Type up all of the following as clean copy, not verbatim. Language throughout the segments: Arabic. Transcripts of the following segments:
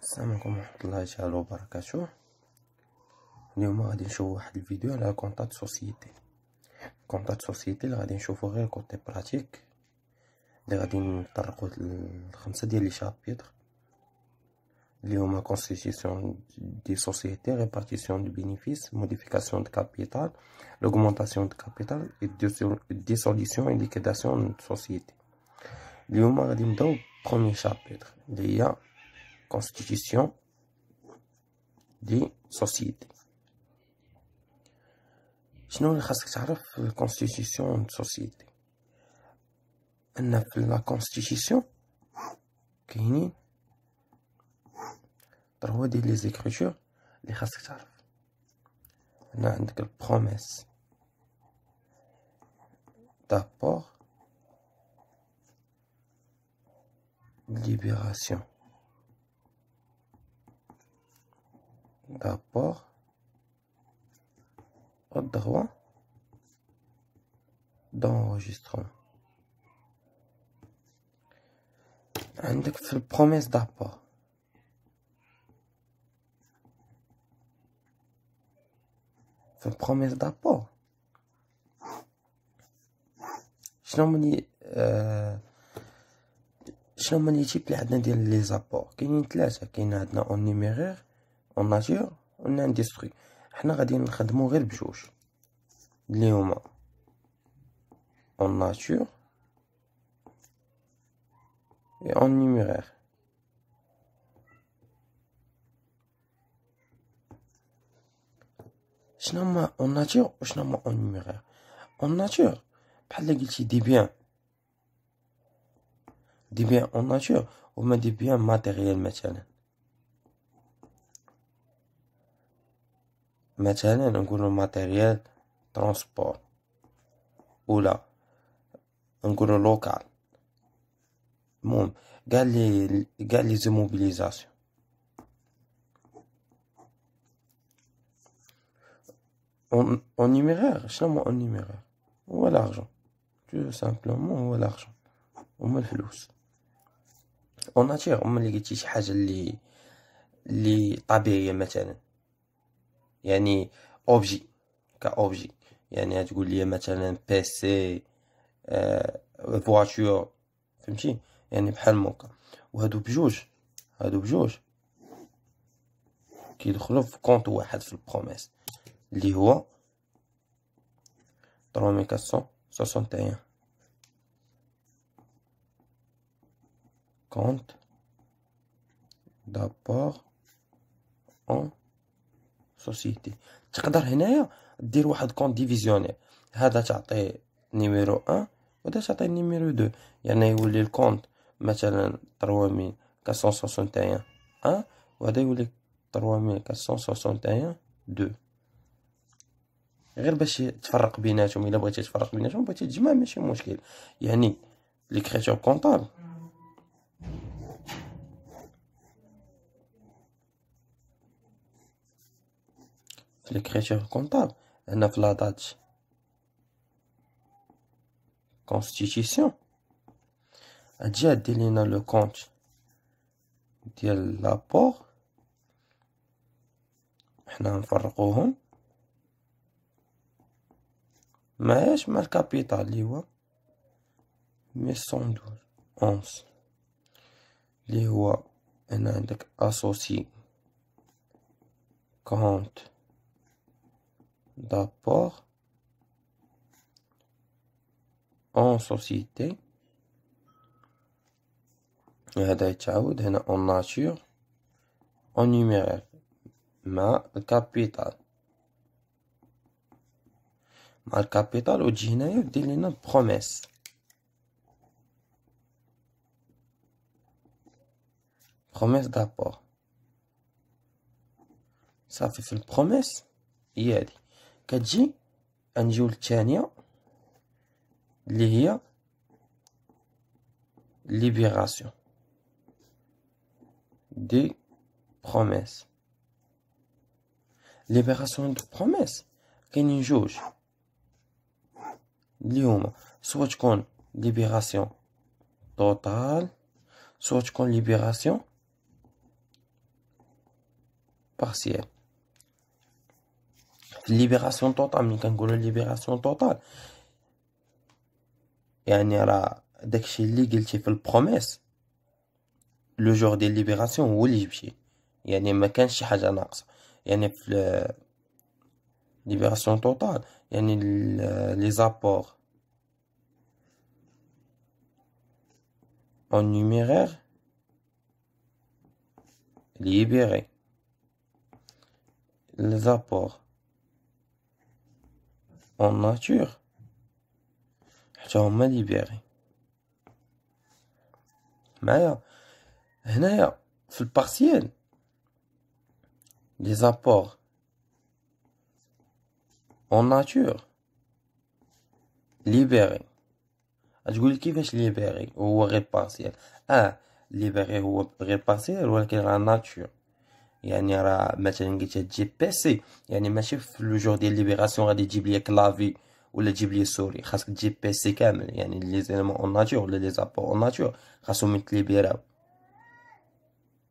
السلام عليكم ورحمة الله تعالى وبركاته. اليوم غادي نشوفو واحد الفيديو على كونطات سوسيتي. كونطات سوسيتي اللي غادي نشوفو غير كوتي براتيك، اللي غادي نطرقو ل5 ديال لي شابيتر اللي هما كونستيتيسيون دي سوسيتي، ريبارتيسيون دو بينيفيس، موديفيكاسيون دو كابيتال، l'augmentation دو كابيتال، dissolution et liquidation دو سوسيتي. اليوم غادي نبداو بروميير شابيتر اللي هي constitution دي سوسيتي. شنو اللي خاصك تعرف في الكونستيتيسيون دو سوسيتي؟ ان في لا كونستيتيسيون كاينين 3 ديال لي زيكريتور اللي خاصك تعرف. هنا عندك البروميس دابور، libération d'apport au droit d'enregistrement. عندك في البروميس دابور شنو هما لي تيب اللي عندنا ديال لي زابور؟ كاينين 3. كاين عندنا اون نيميرير، اون ناتور، اون اندستري. حنا غادي نخدمو غير بجوج اللي هما اون ناتور et en numéraire. شنو هما اون ناتور وشنو هما اون نيميرير؟ اون ناتور بحال قلتي دي بيان اون ناتور هما دي بيان ماتيريال. مثلا نقولو ماتيريال ترونسبور، ولا نقولو لوكال، المهم كاع لي زيموبيليزاسيون. اون نيميرير شنو هو اون نيميرير؟ هو لارجون، تو سامبلومون هو لارجون، هما الفلوس. اون ناتور هما اللي قلتي شي حاجه اللي طبيعيه، مثلا يعني اوبجي كاوبجي، يعني تقول لي مثلا بيسي، فواتور، فهمتي؟ يعني بحال موكا. وهادو بجوج كيدخلوا في كونط واحد في البروميس اللي هو 3461 كونط دابور اون سوسيتي. تقدر هنايا دير واحد كونط ديفيزيونير، هذا تعطي نيميرو 1 وهذا تعطي نيميرو 2، يعني يولي الكونط مثلا 3461 1 وهذا يولي 3461 2. غير باش تفرق بيناتهم، الا بغيتي تفرق بيناتهم بغيتي تجمع ماشي مشكل. يعني ليكريتور كونطابل هنا في لا دات كونستيتيسيون تجي دير لينا لو كونت ديال لابور، حنا نفرقوهم مع الكابيتال اللي هو 1112 اللي هو هنا عندك اسوسي كونت دابور اون سوسيتي. هذا يتعاود هنا اون ناتور اون نيميرير مع الكابيتال وتجي هنايا ودير لنا بروميس. دابور صافي. في البروميس هي هادي كتجي. نجيو للثانيه اللي هي libération des promesses. libération de promesses كاينين جوج اللي هما سوا تكون libération totale سوا تكون libération بارسيال. في الليبراسيون توتال ملي كنقولو ليبراسيون توتال يعني راه داكشي اللي قلتي في البروميس لو جور ديال ليبراسيون هو اللي جبتي، يعني ما كانش شي حاجه ناقصه. يعني في ليبراسيون توتال يعني لي زابور en numéraire libérés. Les apports en nature حتى هما libérés. معايا هنايا في البارسيال les apports en nature libérés. تقول كيفاش ليبيري هو غير بارسيال؟ ليبيري هو غير بارسيال ولكن راه ناتور. يعني راه مثلا قلت تجيب بيسي يعني ماشي في لو جور ديال ليبيراسيون غادي تجيب ليا كلافي ولا تجيب لي سوري، خاصك تجيب بيسي كامل. يعني لي زيليمون اون ناتور ولا لي زابور اون ناتور خاصهم يتليبيراو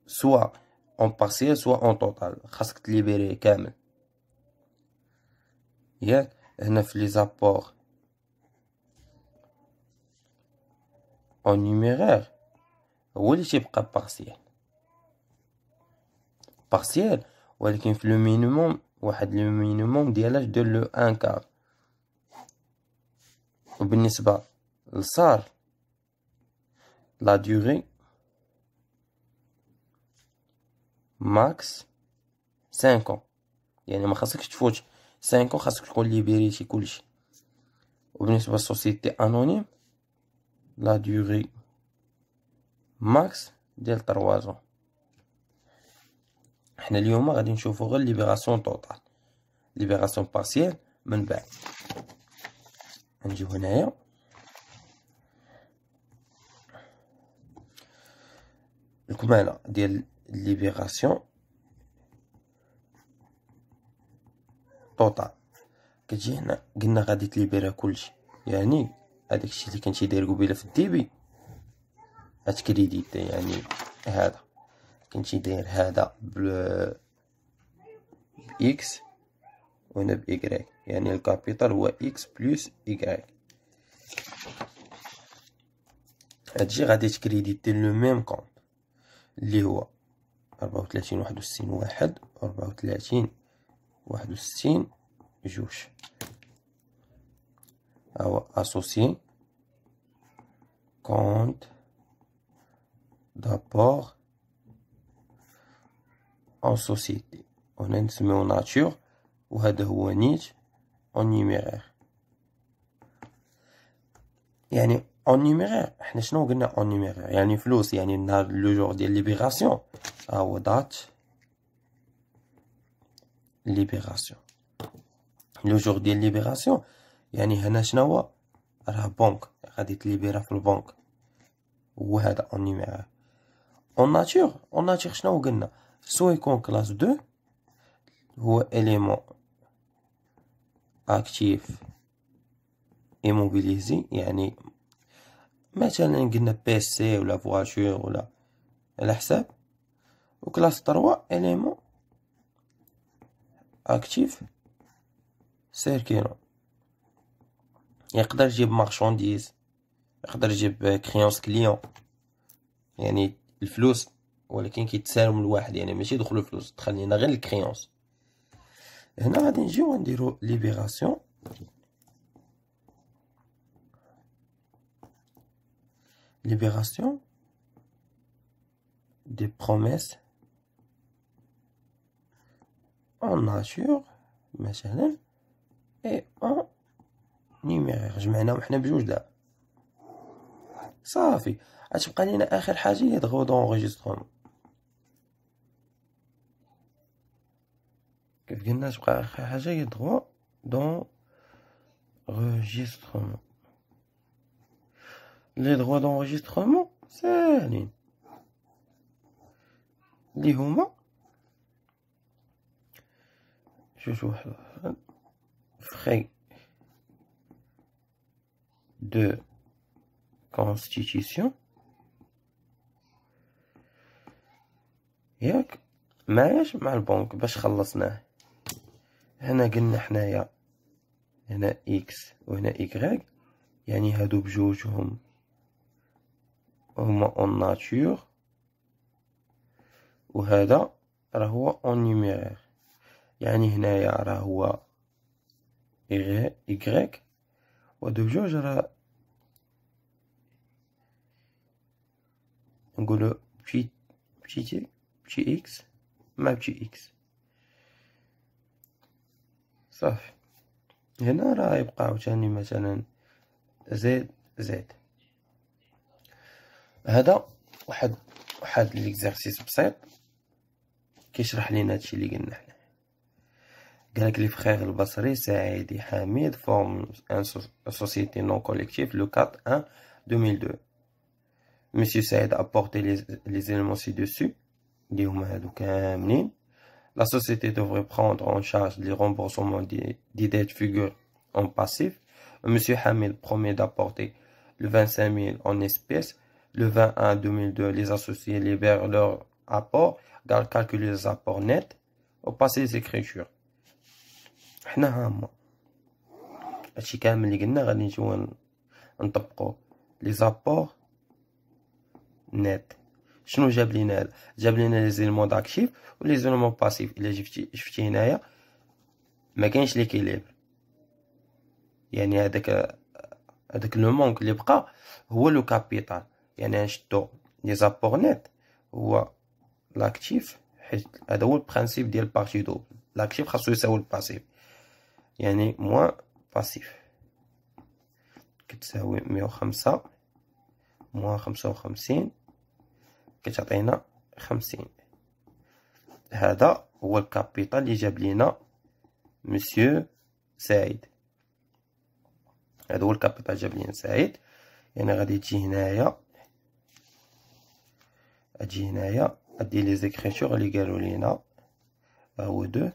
سوا اون بارسيال سوا اون توتال، خاصك تليبيريه كامل. ياك هنا في لي زابور اون نيميرير هو اللي تيبقى بارسيال ولكن في لو مينيموم واحد لو مينيموم ديالاش دير لو ان كار. وبالنسبه لصار لا دوغي ماكس 5 يعني ما خاصكش تفوت 5 خاصك تكون ليبيريتي كلشي. وبالنسبه للسوسيتي انونيم لا دوغي ماكس ديال 3 حنا اليوم غادي نشوفو غير ليبراسيون توتال، ليبراسيون بارسيال من بعد. نجيو هنايا الكمالة ديال ليبراسيون توتال. كتجي هنا قلنا غادي تليبيرا كلشي، يعني هداك الشيء اللي كنتي داير قبيله في الديبي هتكريديتي. يعني هذا كنتي داير هذا اكس وهنا بإكغيك، يعني الكابيتال هو اكس بلس إكغيك. هتجي غادي تكريديتي لو ميم كونط اللي هو 34 61 واحد 34 61 جوج. هو اسوسي كونت دابور en société. هنا نسميو ناتور وهذا هو نيت en numéraire. يعني en numéraire حنا شنو قلنا en numéraire؟ يعني فلوس. يعني نهار لو جور ديال ليبيراسيون هو دات ليبيراسيون. لو جور ديال ليبيراسيون يعني هنا شنو راه بنك غادي تليبيرا في البنك، هو هذا en numéraire. en nature شنو قلنا؟ سوا يكون كلاس 2 هو إليمون اكتيف ايموبيليزي، يعني مثلا قلنا بيسي ولا فواتور ولا على حساب. وكلاس 3 إليمون اكتيف سيركيلون، يقدر يجيب مارشانديز، يقدر يجيب كريونس كليون، يعني الفلوس ولكن كيتسالم الواحد، يعني ماشي يدخلوا الفلوس دخل لينا غير الكريونس. هنا غادي نجيو نديرو ليبيراسيون des promesses en nature مثلا et en numéraire. جمعناهم حنا بجوج دابا صافي. غتبقى لينا اخر حاجه هي دغوا دونغيسترومون. كيف قلنا تبقى اخر حاجه هي دغوا دونغيسترومون. لي دغوا دونغيسترومون ساهلين اللي هما جوج واحد frais de constitution ياك معاياش مع البنك باش خلصناه. هنا قلنا حنايا هنا اكس وهنا ايكغيك، يعني هادو بجوجهم هما اون ناتور، وهذا راه هو اون نيميرير. يعني هنايا راه هو إيكغيك، وهادو بجوج راه نقولو بشي إكس مع بشي إكس. صافي. هنا راه يبقى عاوتاني مثلا زد. هذا واحد ليكزارسيس بسيط كيشرح لينا هادشي اللي قلنا حنا. قالك لي فخير البصري سعيد حميد forment une société non collective le 4/1/2002. Monsieur Saïd a porté les éléments ci-dessus. اللي هما هادو كاملين. La société devrait prendre en charge les remboursements des dettes figurent en passif. Monsieur Hamid promet d'apporter le 25 000 en espèces. Le 21/2002, les associés libèrent leur apport, calculer les apports nets au passé des écritures. حنا هاهما هادشي كامل اللي قلنا غادي نجيو نطبقو لي زابور نت. شنو جاب لينا هذا؟ جاب لينا لي زيلمون داكتيف ولي زيلمون باسيف. الا شفتي هنايا ما كاينش ليكيليبر، يعني هذاك لو مونك اللي بقى هو لو كابيتال. يعني نشدو لي زابور نت هو لاكتيف، حيت هذا هو البرانسيپ ديال بارتي دوبل. لاكتيف خاصو يساوي الباسيف، يعني موان باسيف كتساوي 105 موان 55 كتعطينا 50. هذا هو الكابيتال اللي جاب لينا مسيو سعيد. هذا هو الكابيتال جاب لينا سعيد. يعني غادي تجي هنايا ادي لي زيكريتور اللي قالوا لينا هو 2.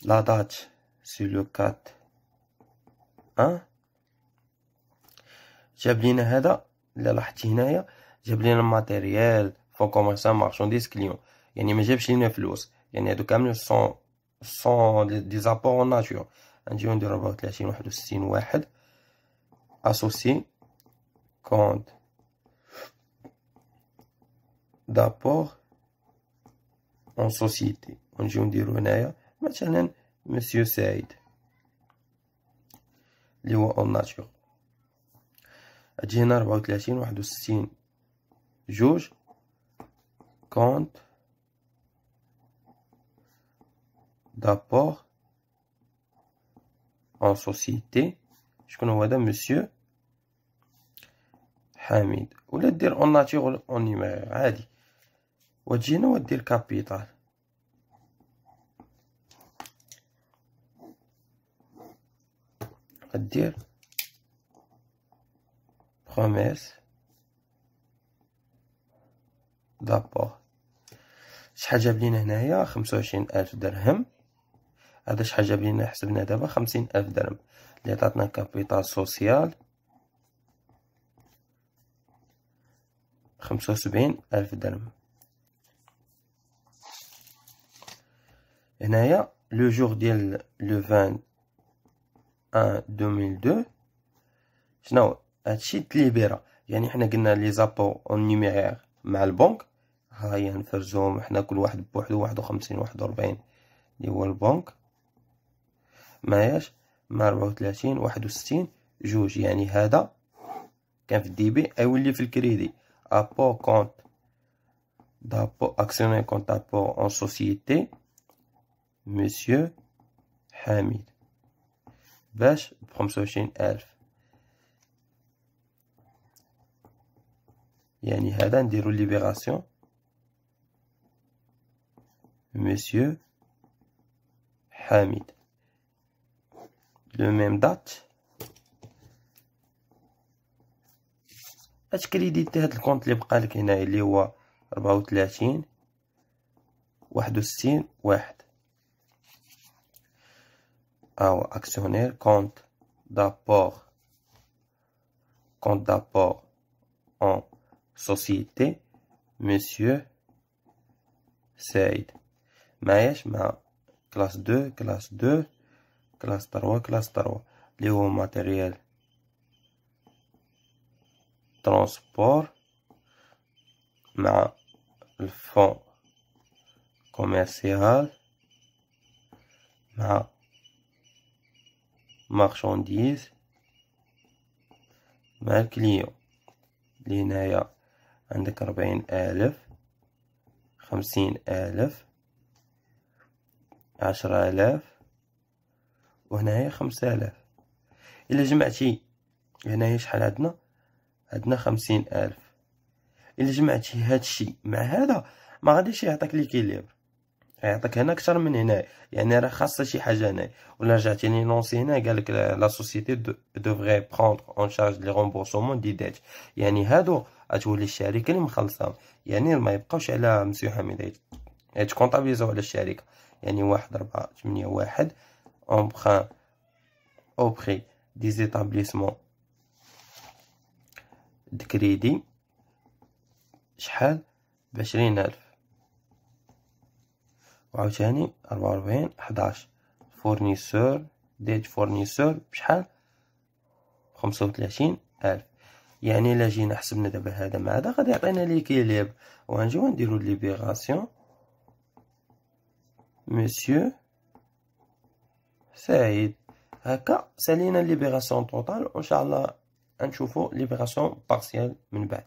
لا دات سي لو 4/1. جاب لينا هذا اللي لاحظتي هنايا، جاب لينا الماتيريال فون كوميرسال مارشانديز كليون، يعني ما جابش لينا فلوس. يعني هادو كاملين سون دي زابور اون ناتور. نجيو نديرو 34 61 واحد اسوسي كونت دابور اون سوسيتي، ونجيو نديرو هنايا مثلا مسيو سعيد اللي هو اون ناتور. اجي هنا 34 61 جوج كونت دابور اون سوسيتي. شكون هو هذا؟ مسيو حميد. ولا دير اون ناتور ولا اون نيميرير عادي، وتجي هنا ودير كابيتال. غدير بروميس دابور. شحال جاب لينا هنايا؟ 25,000 درهم. هذا شحال جاب لينا؟ حسبنا دابا 50,000 درهم اللي عطاتنا كابيتال سوسيال 75,000 درهم. هنايا لو جور ديال لو 21/2002 شنو هادشي؟ تليبيرا. يعني حنا قلنا لي زابو اون نيميرير مع البنك، ها هي نفرزوهم حنا كل واحد بوحدو 51 41 اللي هو البنك معاياش، مع 34 61 جوج. يعني هذا كان في الدي بي يولي في الكريدي. ابو كونت دابو اكسيونير كونت دابو اون سوسيتي مسيو حميد باش ب25,000. يعني هذا نديرو ليبيراسيون مسيو حميد لو ميم دات. اش كريديتي هاد الكونت اللي بقى لك هنا اللي هو 34 61 واحد. او اكسيونير كونت دابور اون société monsieur سعيد. معاياش مع كلاس 2 كلاس 2 كلاس 3 كلاس 3 اللي هو ماتيريال ترونسبور مع الفون كوميرسيال مع مارشانديز مع الكليون. اللي هنايا عندك 40,000 50,000 10,000 وهنايا 5,000. إلا جمعتي هنايا شحال عندنا 50,000. إلا جمعتي هادشي مع هذا ما غاديش يعطيك ليكيليبر، يعطيك هنا كتر من هنا. يعني راه خاصة شي حاجة هنا. ولا رجعتي لينونسي هنا قالك لا سوسيتي دوفغي بروندر اون شارج لي رومبورسمون دي ديت. يعني هادو غتولي الشركة اللي مخلصاهم، يعني ما يبقاوش على مسيو حميد يتكونطابيزاو على الشركة. يعني 1,481 emprunt auprès des établissements de crédit شحال ب20,000. وعاوتاني 44 11 فورنيسور ديت فورنيسور بشحال 35,000. يعني الا جينا حسبنا دابا هذا مع هذا غادي يعطينا ليكيليبر. وغنجيو نديرو ليبيغاسيون مسيو سعيد. هكا سالينا ليبيغاسيون توتال، وان شاء الله غنشوفو ليبيغاسيون بارسيال من بعد.